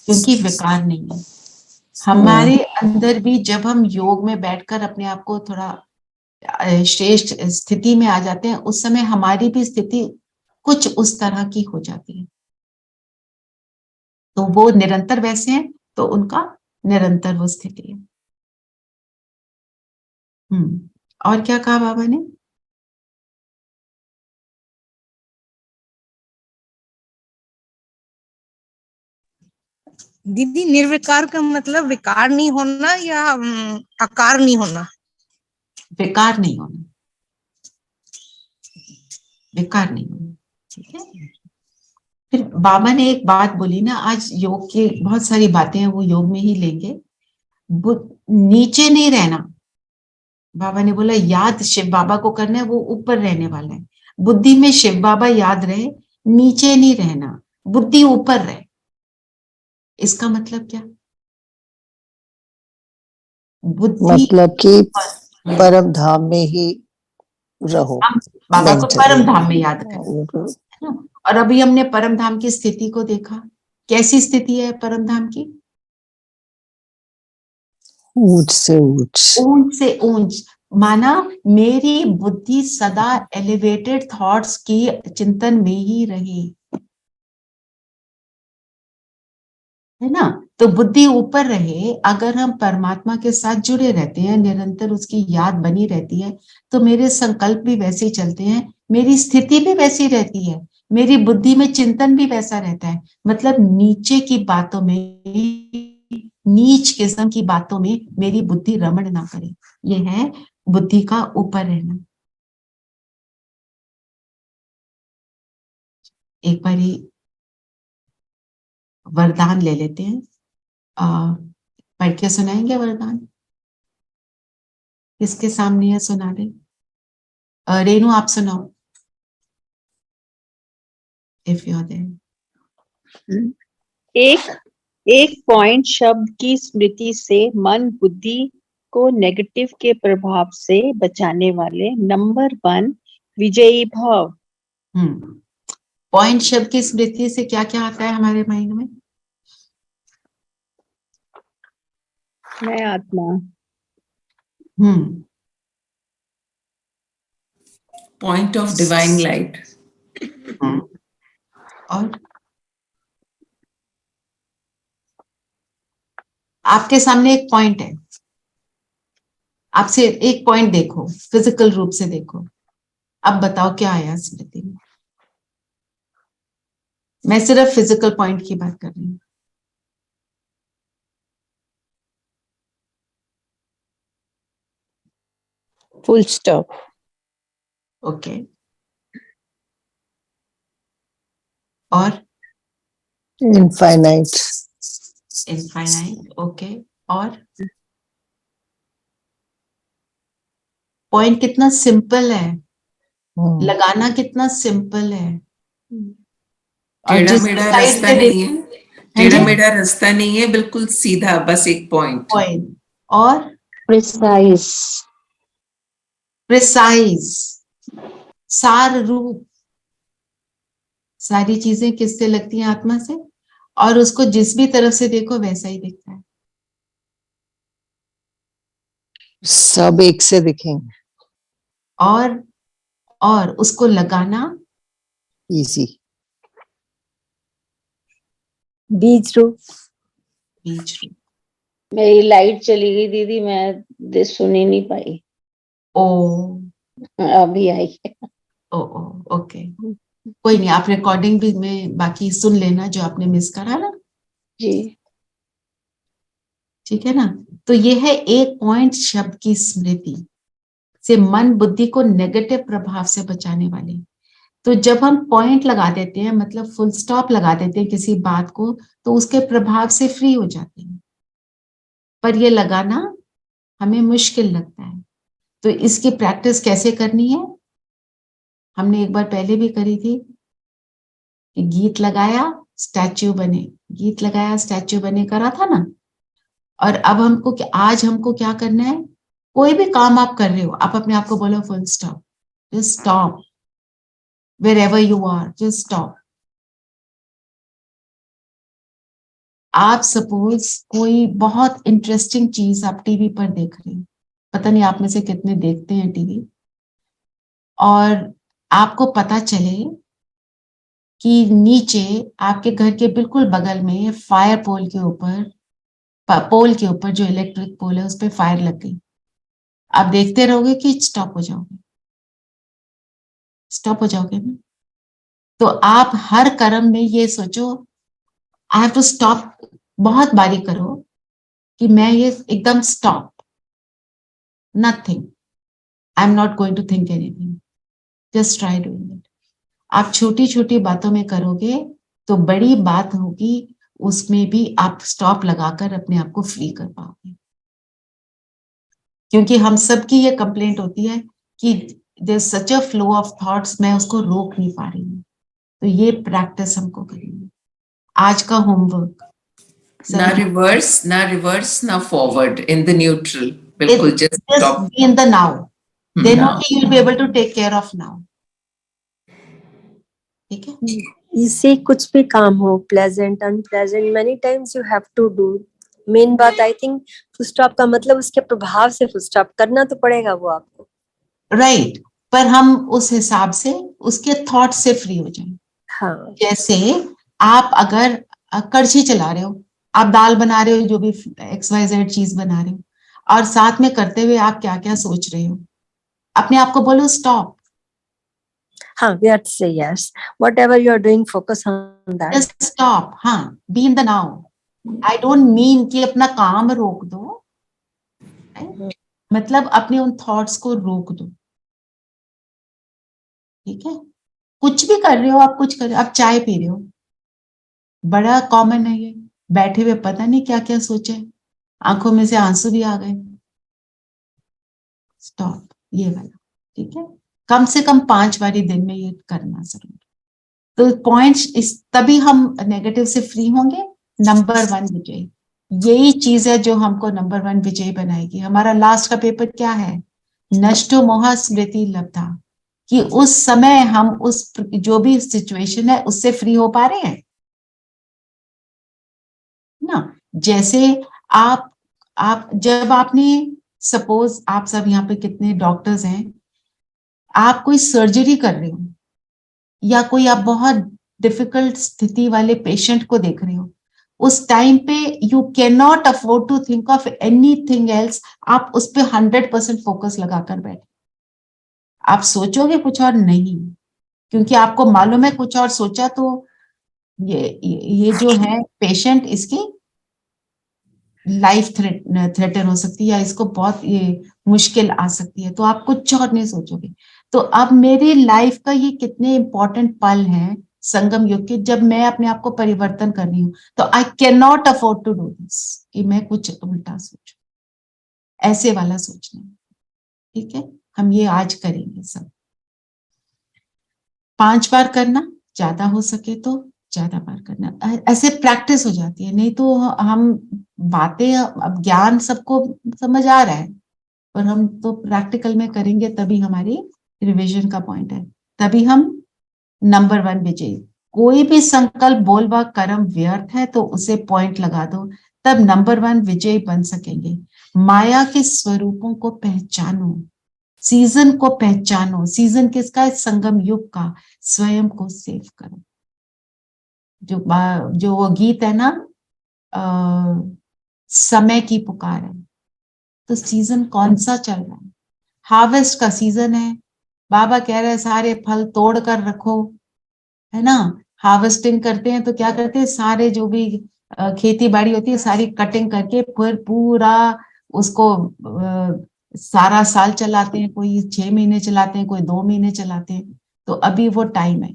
क्योंकि विकार नहीं है। हमारे अंदर भी जब हम योग में बैठकर अपने आप को थोड़ा श्रेष्ठ स्थिति में आ जाते हैं, उस समय हमारी भी स्थिति कुछ उस तरह की हो जाती है। तो वो निरंतर वैसे हैं तो उनका निरंतर वो स्थिति है। और क्या कहा बाबा ने? दीदी निर्विकार का मतलब विकार नहीं होना या आकार नहीं होना? विकार नहीं होना, विकार नहीं होना, ठीक है। फिर बाबा ने एक बात बोली ना, आज योग की बहुत सारी बातें हैं वो योग में ही लेंगे। नीचे नहीं रहना, बाबा ने बोला याद शिव बाबा को करना है, वो ऊपर रहने वाला है। बुद्धि में शिव बाबा याद रहे, नीचे नहीं रहना, बुद्धि ऊपर रहे। इसका मतलब क्या? बुद्धि मतलब कि परम धाम में ही रहो, बाबा को परम धाम में याद करें। और अभी हमने परम धाम की स्थिति को देखा, कैसी स्थिति है परम धाम की? ऊंच से ऊंच, ऊंच से ऊंच, माना मेरी बुद्धि सदा एलिवेटेड थॉट्स की चिंतन में ही रहे, है ना। तो बुद्धि ऊपर रहे, अगर हम परमात्मा के साथ जुड़े रहते हैं, निरंतर उसकी याद बनी रहती है, तो मेरे संकल्प भी वैसे ही चलते हैं, मेरी स्थिति भी वैसी रहती है, मेरी बुद्धि में चिंतन भी वैसा रहता है। मतलब नीचे की बातों में, नीच किस्म की बातों में मेरी बुद्धि रमण ना करे। ये है बुद्धि का ऊपर रहना। एक बारी वरदान ले लेते हैं, पढ़ के सुनाएंगे वरदान? किसके सामने है, सुना दे। रेनू आप सुनाओ, इफ यू आर देयर। एक पॉइंट शब्द की स्मृति से मन बुद्धि को नेगेटिव के प्रभाव से बचाने वाले नंबर 1 विजयी भाव। पॉइंट शब्द की स्मृति से क्या क्या आता है हमारे माइंड में? मैं आत्मा, पॉइंट ऑफ डिवाइन लाइट, और आपके सामने एक पॉइंट है, आपसे एक पॉइंट देखो, फिजिकल रूप से देखो, अब बताओ क्या आया स्मृति में? मैं सिर्फ फिजिकल पॉइंट की बात कर रही हूँ। Full stop. ओके, और इनफाइनाइट। इनफाइनाइट, ओके, और पॉइंट कितना सिंपल है, लगाना कितना सिंपल है, टेढ़ा मेढ़ा रास्ता नहीं है, टेढ़ा मेढ़ा रास्ता नहीं है, बिल्कुल सीधा, बस एक पॉइंट। और प्रिसाइज, प्रिसाइज, सार रूप। सारी चीजें किससे लगती हैं? आत्मा से, और उसको जिस भी तरफ से देखो वैसा ही दिखता है, सब एक से दिखेंगे। और उसको लगाना इजी। बीज रूप, बीज रूप। मेरी लाइट चली गई दीदी, मैं सुन ही नहीं पाई। ओ, अभी आई। ओके, कोई नहीं, आप रिकॉर्डिंग भी में बाकी सुन लेना जो आपने मिस करा ना जी, ठीक है ना। तो ये है एक पॉइंट शब्द की स्मृति से मन बुद्धि को नेगेटिव प्रभाव से बचाने वाली। तो जब हम पॉइंट लगा देते हैं, मतलब फुल स्टॉप लगा देते हैं किसी बात को, तो उसके प्रभाव से फ्री हो जाते हैं, पर ये लगाना हमें मुश्किल लगता है। तो इसकी प्रैक्टिस कैसे करनी है, हमने एक बार पहले भी करी थी कि गीत लगाया स्टैच्यू बने, गीत लगाया स्टैच्यू बने, करा था ना। और अब हमको आज हमको क्या करना है, कोई भी काम आप कर रहे हो, आप अपने आप को बोलो full stop, just stop, wherever you are, just stop. आप सपोज कोई बहुत इंटरेस्टिंग चीज आप टीवी पर देख रहे हैं, पता नहीं आप में से कितने देखते हैं टीवी, और आपको पता चले कि नीचे आपके घर के बिल्कुल बगल में फायर पोल के ऊपर जो इलेक्ट्रिक पोल है उस पर फायर लग गई, आप देखते रहोगे कि स्टॉप हो जाओगे, स्टॉप हो जाओगे ना। तो आप हर कर्म में ये सोचो आई हैव टू स्टॉप, बहुत बारीक करो कि मैं ये एकदम stop, nothing, I am not going to think anything, just try doing it. आप छोटी छोटी बातों में करोगे तो बड़ी बात होगी, उसमें भी आप स्टॉप लगाकर अपने आप को फ्री कर पाओगे। क्योंकि हम सबकी ये कंप्लेंट होती है कि there is such a flow of thoughts, मैं उसको रोक नहीं पा रही हूँ। तो ये प्रैक्टिस हमको करनी है, आज का होमवर्क। ना रिवर्स ना फॉरवर्ड, इन द न्यूट्रल, बिल्कुल just stop, be in the now, then only you will be able to take care of now. ठीक है, इससे कुछ भी काम हो, pleasant unpleasant, many times you have to do. Main बात आई थिंक फुल स्टॉप का मतलब उसके प्रभाव से फुल स्टॉप करना तो पड़ेगा वो आपको, राइट पर हम उस हिसाब से उसके थॉट से फ्री हो जाएं। हाँ, जैसे आप अगर कड़छी चला रहे हो, आप दाल बना रहे हो, जो भी XYZ चीज बना रहे हो, और साथ में करते हुए आप क्या क्या सोच रहे हो, अपने आप को बोलो स्टॉप, हाँ, we have to say yes, whatever you are doing focus on that, just stop, हाँ, be in the now. I don't mean कि अपना काम रोक दो, मतलब अपने उन थॉट्स को रोक दो। ठीक है, कुछ भी कर रहे हो आप, कुछ कर रहे हो, आप चाय पी रहे हो, बड़ा कॉमन है ये, बैठे हुए पता नहीं क्या क्या सोचे, आंखों में से आंसू भी आ गए, स्टॉप, ये वाला। ठीक है, कम से कम 5 बारी दिन में ये करना जरूर। तो पॉइंट्स इस तभी हम नेगेटिव से फ्री होंगे। नंबर 1 विजय, यही चीज है जो हमको नंबर 1 विजय बनाएगी। हमारा लास्ट का पेपर क्या है, नष्टो मोह स्मृति लब्धा, कि उस समय हम उस जो भी सिचुएशन है उससे फ्री हो पा रहे हैं ना। जैसे आप जब आपने सपोज, आप सब यहाँ पे कितने डॉक्टर्स हैं, आप कोई सर्जरी कर रहे हो या कोई आप बहुत डिफिकल्ट स्थिति वाले पेशेंट को देख रहे हो, उस टाइम पे you can not afford to think of anything else, आप उस पर 100% फोकस लगाकर बैठे। आप सोचोगे कुछ और नहीं, क्योंकि आपको मालूम है कुछ और सोचा तो ये जो है पेशेंट, इसकी लाइफ थ्रेटन हो सकती है, या इसको बहुत ये मुश्किल आ सकती है, तो आप कुछ और नहीं सोचोगे। तो अब मेरी लाइफ का ये कितने इंपॉर्टेंट पल हैं संगम युग के, जब मैं अपने आप को परिवर्तन कर रही हूँ, तो I can not afford to do this कि मैं कुछ उल्टा सोचूं, ऐसे वाला सोचना। ठीक है, हम ये आज करेंगे सब, 5 बार करना, ज्यादा हो सके तो ज्यादा बार करना, ऐसे प्रैक्टिस हो जाती है। नहीं तो हम बातें, अब ज्ञान सबको समझ आ रहा है, पर हम तो प्रैक्टिकल में करेंगे तभी हमारी रिवीजन का पॉइंट है, तभी हम नंबर 1 विजयी। कोई भी संकल्प बोल व कर्म व्यर्थ है तो उसे पॉइंट लगा दो, तब नंबर 1 विजयी बन सकेंगे। माया के स्वरूपों को पहचानो, सीजन को पहचानो, सीजन किसका है, संगम युग का, स्वयं को सेव करो। जो वो गीत है ना, समय की पुकार है, तो सीजन कौन सा चल रहा है, हार्वेस्ट का सीजन है। बाबा कह रहे हैं सारे फल तोड़ कर रखो, है ना। हार्वेस्टिंग करते हैं तो क्या करते हैं, सारे जो भी खेती बाड़ी होती है सारी कटिंग करके फिर पूरा उसको सारा साल चलाते हैं, कोई 6 महीने चलाते हैं, कोई 2 महीने चलाते हैं। तो अभी वो टाइम है।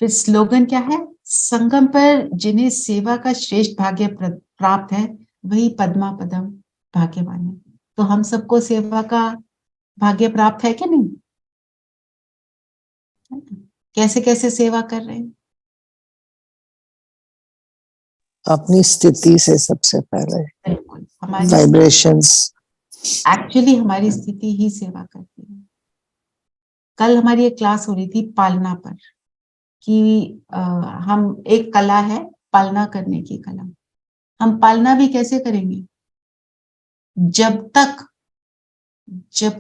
फिर स्लोगन क्या है, संगम पर जिन्हें सेवा का श्रेष्ठ भाग्य प्राप्त है वही पद्मा पदम भाग्यवान है। तो हम सबको सेवा का भाग्य प्राप्त है कि नहीं? कैसे कैसे सेवा कर रहे हैं? अपनी स्थिति से सबसे पहले बिल्कुल, हमारी वाइब्रेशंस। एक्चुअली हमारी स्थिति ही सेवा करती है। कल हमारी एक क्लास हो रही थी पालना पर, कि हम एक कला है पालना करने की कला। हम पालना भी कैसे करेंगे? जब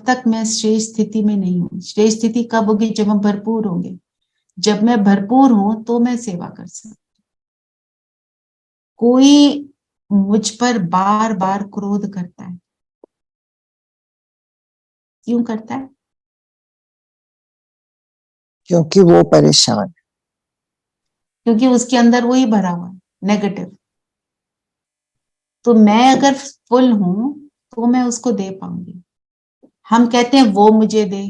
तक मैं श्रेष्ठ स्थिति में नहीं हूं। श्रेष्ठ स्थिति कब होगी? जब हम भरपूर होंगे। जब मैं भरपूर हूं तो मैं सेवा कर सकती। कोई मुझ पर बार बार क्रोध करता है, क्यों करता है? क्योंकि वो परेशान है। क्योंकि उसके अंदर वही भरा हुआ है, नेगेटिव। तो मैं अगर फुल हूं तो मैं उसको दे पाऊंगी। हम कहते हैं वो मुझे दे,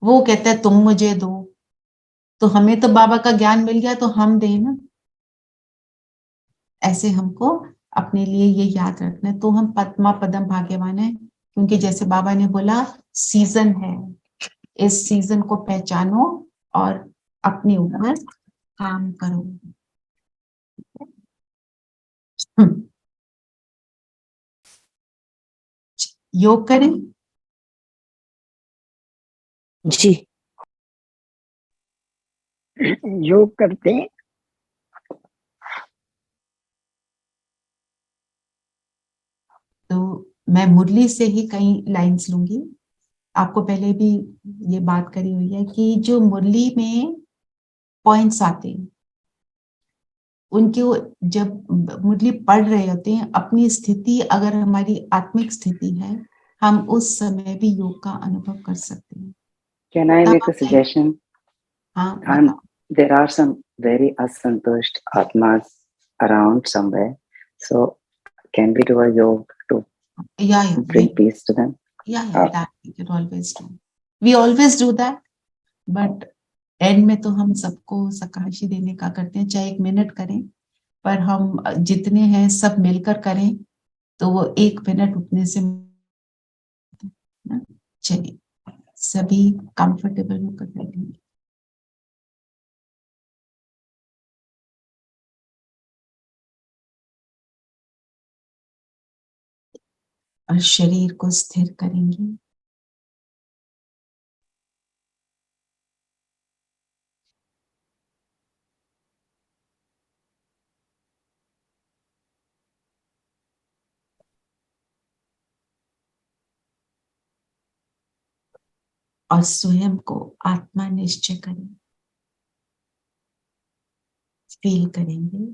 वो कहता है तुम मुझे दो। तो हमें तो बाबा का ज्ञान मिल गया तो हम दें ना। ऐसे हमको अपने लिए ये याद रखना है। तो हम पद्मा पदम भाग्यवान है, क्योंकि जैसे बाबा ने बोला सीजन है, इस सीजन को पहचानो और अपने ऊपर काम करो। योग करें। जी योग करते हैं। तो मैं मुरली से ही कई लाइंस लूंगी। आपको पहले भी ये बात करी हुई है कि जो मुरली में पॉइंट्स आते हैं, उनके जब मुरली पढ़ रहे होते हैं, अपनी स्थिति अगर हमारी आत्मिक स्थिति है, हम उस समय भी योग का अनुभव कर सकते हैं। Can I make a suggestion? हाँ, there are some very asantusht atmas around somewhere. So can we do a yoga to bring peace to them? that we can always do. We always do that, but and में तो हम सबको सकाशी देने का करते हैं, चाहे 1 मिनट करें, पर हम जितने हैं सब मिलकर करें तो वो 1 मिनट उतने से। चलिए सभी कंफर्टेबल होकर बैठेंगे। और शरीर को स्थिर करेंगे। और स्वयं को आत्मा निश्चय करें। फील करेंगे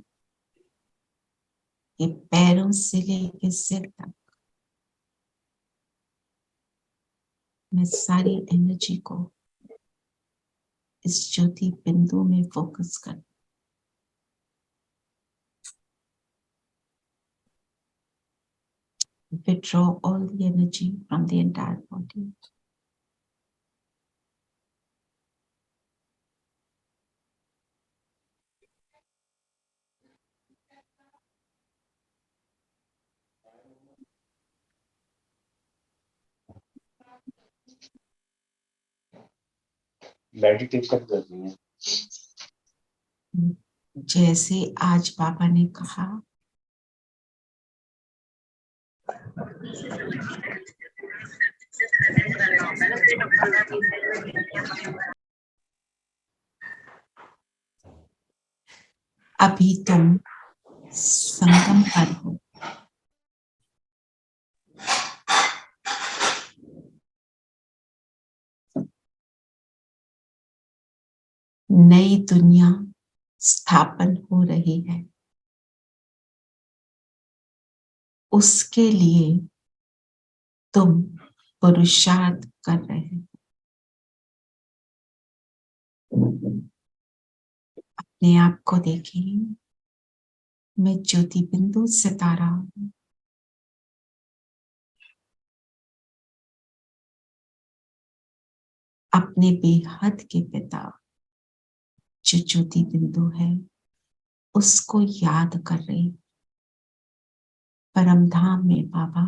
कि पैरों से लेकर सिर तक मैं सारी एनर्जी को इस ज्योति बिंदु में फोकस कर। Withdraw all the energy from the entire body. Meditation करनी है। जैसे आज बाबा ने कहा, अभी तुम संगम पर हो। नई दुनिया स्थापन हो रही है, उसके लिए तुम पुरुषार्थ कर रहे हो। अपने आप को देखिए, मैं ज्योति बिंदु सितारा हूं। अपने बेहद के पिता जो ज्योति बिंदु है उसको याद कर रही। परम धाम में बाबा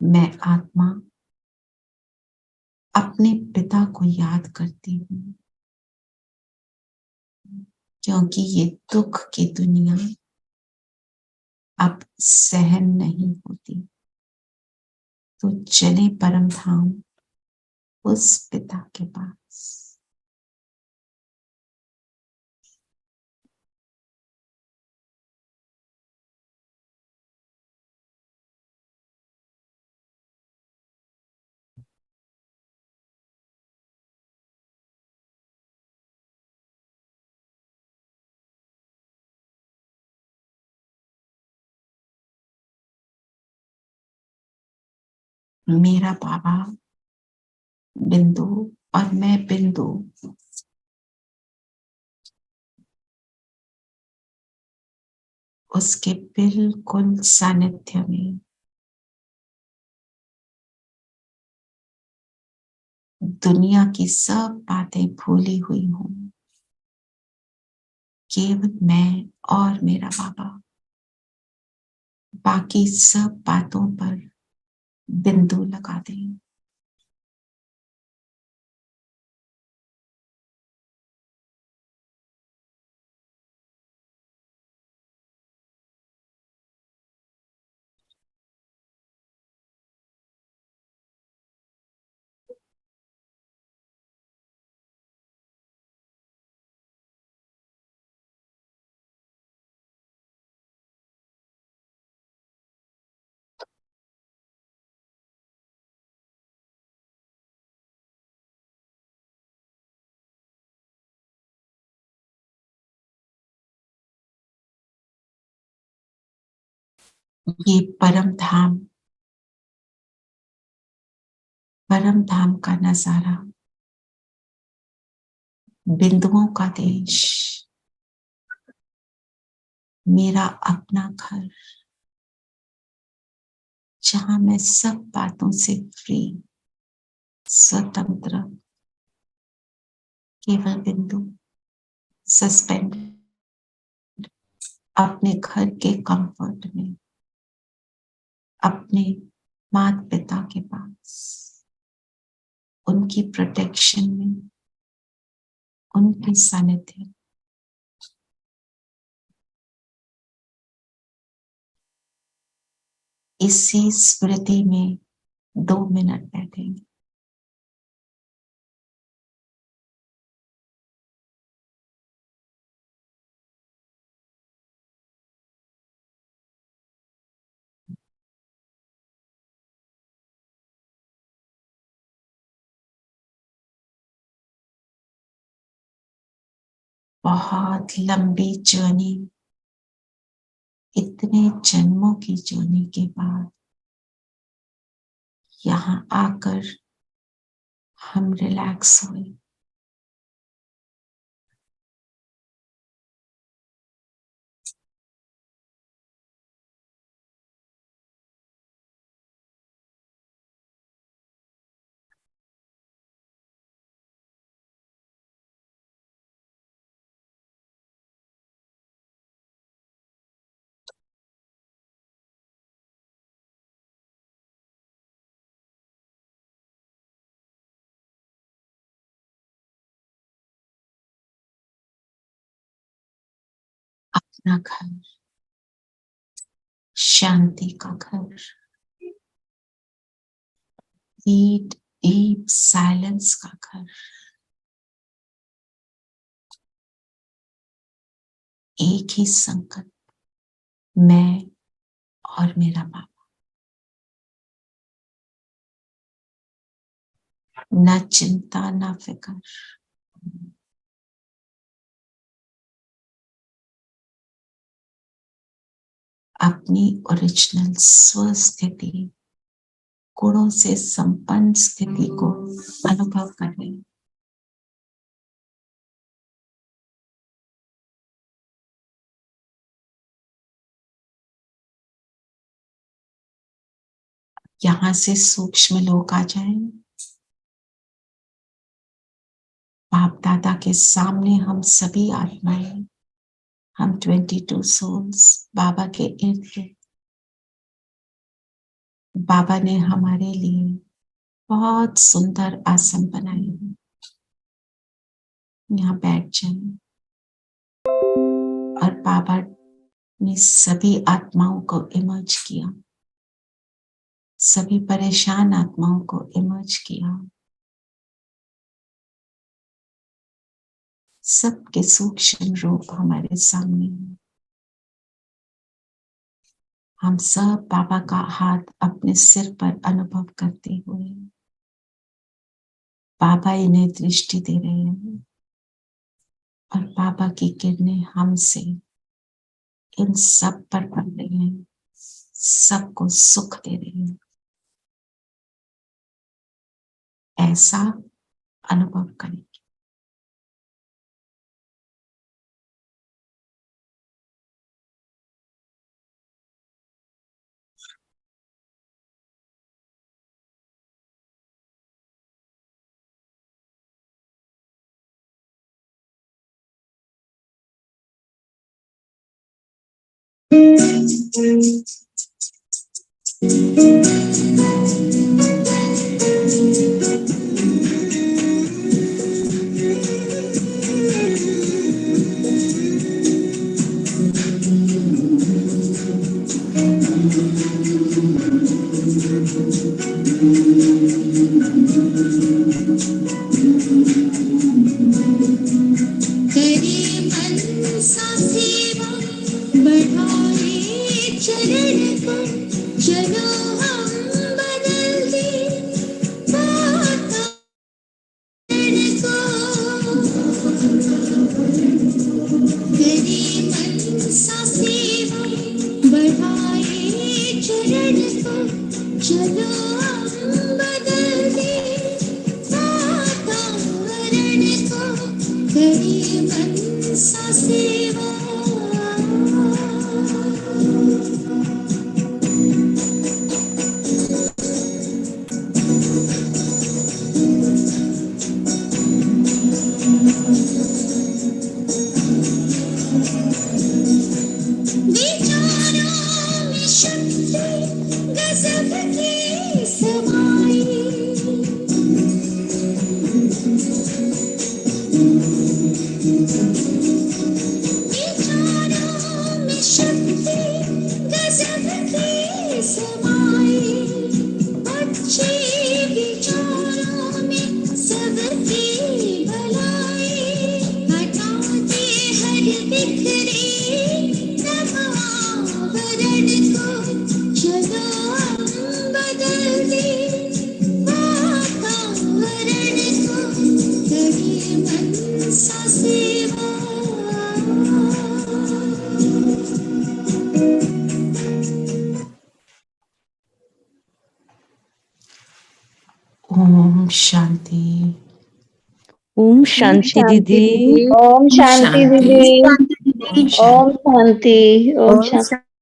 मैं आत्मा अपने पिता को याद करती हूँ, क्योंकि ये दुख की दुनिया अब सहन नहीं होती। तो चले परम धाम उस पिता के पास। मेरा बाबा बिंदु और मैं बिंदु उसके बिल्कुल सानिध्य में दुनिया की सब बातें भूली हुई हूं। केवल मैं और मेरा बाबा, बाकी सब बातों पर बिंदु लगा दें। ये परम धाम का नजारा, बिंदुओं का देश, मेरा अपना घर, जहां मैं सब बातों से फ्री, स्वतंत्र, केवल बिंदु, सस्पेंड, अपने घर के कंफर्ट में, अपने माता पिता के पास, उनकी प्रोटेक्शन में, उनके सानिध्य। इसी स्मृति में 2 मिनट बैठेंगे। बहुत लंबी जर्नी, इतने जन्मों की जर्नी के बाद यहाँ आकर हम रिलैक्स हुए। अपना घर, शांति का घर, डीप साइलेंस का घर, एक ही संकल्प, मैं और मेरा बाबा। न चिंता न फिक्र, अपनी ओरिजिनल स्वस्थिति, गुणों से संपन्न स्थिति को अनुभव कर रहे हैं। यहां से सूक्ष्म लोक आ जाएं। बाप दादा के सामने हम सभी आत्माएं, हम 22 सोल्स बाबा के इर्द गिर्द बाबा ने हमारे लिए बहुत सुंदर आसन बनाए हैं। यहाँ बैठ जाए और बाबा ने सभी आत्माओं को इमर्ज किया, सभी परेशान आत्माओं को इमर्ज किया। सबके सूक्ष्म रूप हमारे सामने हैं। हम सब बाबा का हाथ अपने सिर पर अनुभव करते हुए बाबा इन्हें दृष्टि दे रहे हैं और बाबा की किरणें हमसे इन सब पर पड़ रही हैं, सबको सुख दे रही हैं। ऐसा अनुभव करें। ओम शांति। ओम शांति दीदी। ओम शांति दीदी। ओम शांति। ओम शांति।